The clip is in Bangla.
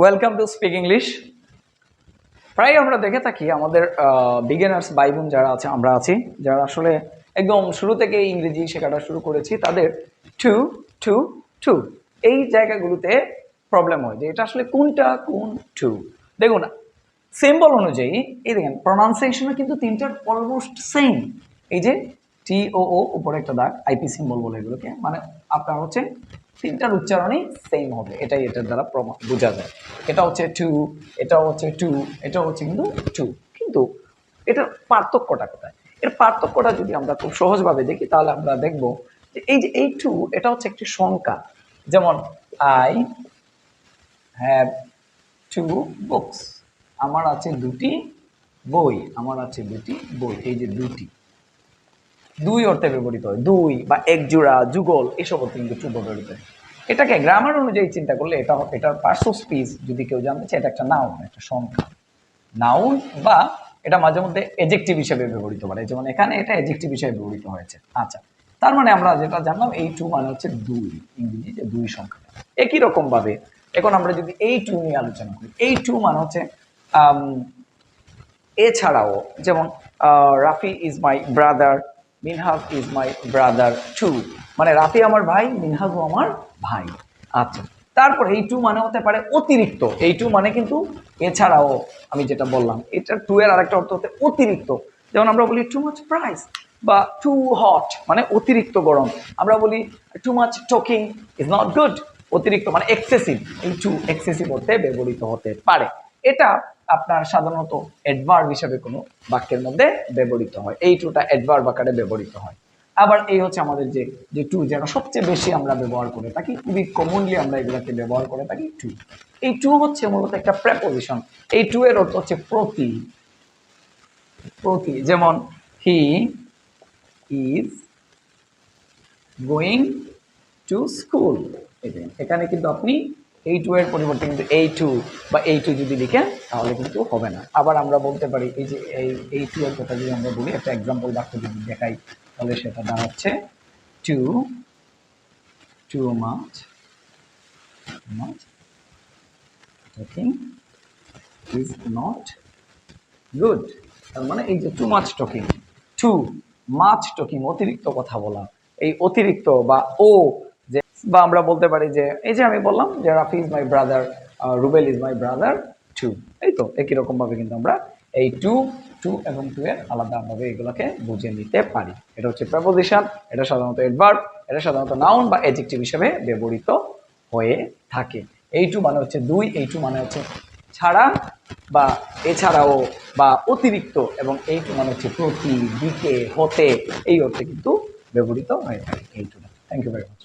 Welcome to speak English. প্রায় আমরা দেখে থাকি আমাদের বিগিনার্স ভাই বোন যারা আছে, আমরা আছি যারা আসলে একদম শুরু থেকে ইংরেজি শেখাটা শুরু করেছি, তাদের টু টু টু এই জায়গাগুলোতে প্রবলেম হয় যে এটা আসলে কোনটা কোন টু। দেখুন, সিম্বল অনুযায়ী এই দেখেন প্রনাউন্সিয়েশনও কিন্তু তিনটার অলমোস্ট সেম। এই যে টি ও ও উপরে একটা দাগ, আইপি সিম্বল বলে এগুলোকে, মানে আপনার হচ্ছে তিনটার উচ্চারণই সেম হবে, এটাই এটার দ্বারা বোঝা যায়। এটা হচ্ছে টু, এটা হচ্ছে টু, এটা হচ্ছে কিন্তু টু। কিন্তু এটার পার্থক্যটা কোথায়? এর পার্থক্যটা যদি আমরা খুব সহজভাবে দেখি তাহলে আমরা দেখব যে এই টু এটা হচ্ছে একটি সংখ্যা। যেমন আই হ্যাভ টু বুকস, আমার আছে দুটি বই, আমার আছে দুটি বই। এই যে দুটি, দুই অর্থে ব্যবহৃত হয়, দুই বা এক জোড়া, যুগল, এসব অর্থে কিন্তু টু ব্যবহৃত হয়। এটাকে গ্রামার অনুযায়ী চিন্তা করলে এটার পার্টস অফ স্পিচ যদি কেউ জানতে চায়, এটা একটা নাউন, একটা সংখ্যা, নাউন, বা এটা মাঝে মধ্যে এডজেক্টিভ হিসেবে ব্যবহৃত হয়। যেমন এখানে এটা এডজেক্টিভ হিসেবে ব্যবহৃত হয়েছে। আচ্ছা, তার মানে আমরা যেটা জানলাম এই টু মানে হচ্ছে দুই, ইংরেজি যে দুই সংখ্যা। একই রকম ভাবে এখন আমরা যদি এই টু নিয়ে আলোচনা করি, এই টু মানে হচ্ছে এছাড়াও, যেমন Rafi is my brother, Minhaj is my brother two, মানে রাফি আমার ভাই, মিনহাজও আমার ভাই। আচ্ছা, তারপর এই টু মানে হতে পারে অতিরিক্ত। এই টু মানে কিন্তু এছাড়াও, আমি যেটা বললাম এটা টু এর আরেকটা অর্থ হতে অতিরিক্ত। যেমন আমরা বলি টু মাচ প্রাইস বা টু হট মানে অতিরিক্ত গরম। আমরা বলি two much talking is not good, অতিরিক্ত মানে এক্সেসিভ। এই টু এক্সেসিভ অর্থে ব্যবহৃত হতে পারে। এটা আপনার সাধারণত অ্যাডভার্ব হিসেবে কোনো বাক্যের মধ্যে ব্যবহৃত হয়, এই টুটা অ্যাডভার্ব আকারে ব্যবহৃত হয়। আবার এই হচ্ছে আমাদের যে টু, যেটা সবচেয়ে বেশি আমরা ব্যবহার করে থাকি, খুবই কমনলি আমরা এগুলোকে ব্যবহার করে থাকি টু। এই টু হচ্ছে মূলত একটা প্রেপোজিশন। এই টু এর অর্থ হচ্ছে প্রতি, প্রতি। যেমন he is going to school, এখানে কিন্তু আপনি এই টু এর পরিবর্তে কিন্তু এই টু বা এই টু যদি লিখেন তাহলে কিন্তু হবে না। আবার আমরা বলতে পারি এই যে এই টু এর কথা যদি আমরা বলি, একটা এক্সাম্পল বাক্য যদি দেখাই তাহলে সেটা দাঁড়াচ্ছে too too much much talking is not good. তার মানে এই যে too much talking, too much talking অতিরিক্ত কথা বলা, এই অতিরিক্ত বা ও যে, বা আমরা বলতে পারি যে এই যে আমি বললাম যে Rafi is my brother, Rubel is my brother two. এই তো একই রকম ভাবে কিন্তু আমরা এই টু টু এবং টু এর আলাদাভাবে এগুলোকে বুঝে নিতে পারি। এটা হচ্ছে প্রেপোজিশন, এটা সাধারণত অ্যাডভার্ব, এটা সাধারণত নাউন বা অ্যাডজেক্টিভ হিসেবে ব্যবহৃত হয়ে থাকে। এই টু মানে হচ্ছে দুই, এই টু মানে হচ্ছে ছাড়া বা এছাড়াও বা অতিরিক্ত, এবং এই টু মানে হচ্ছে প্রতি, দিকে, হতে, এই অর্থে কিন্তু ব্যবহৃত হয়ে থাকে এই টুটা। Thank you very much.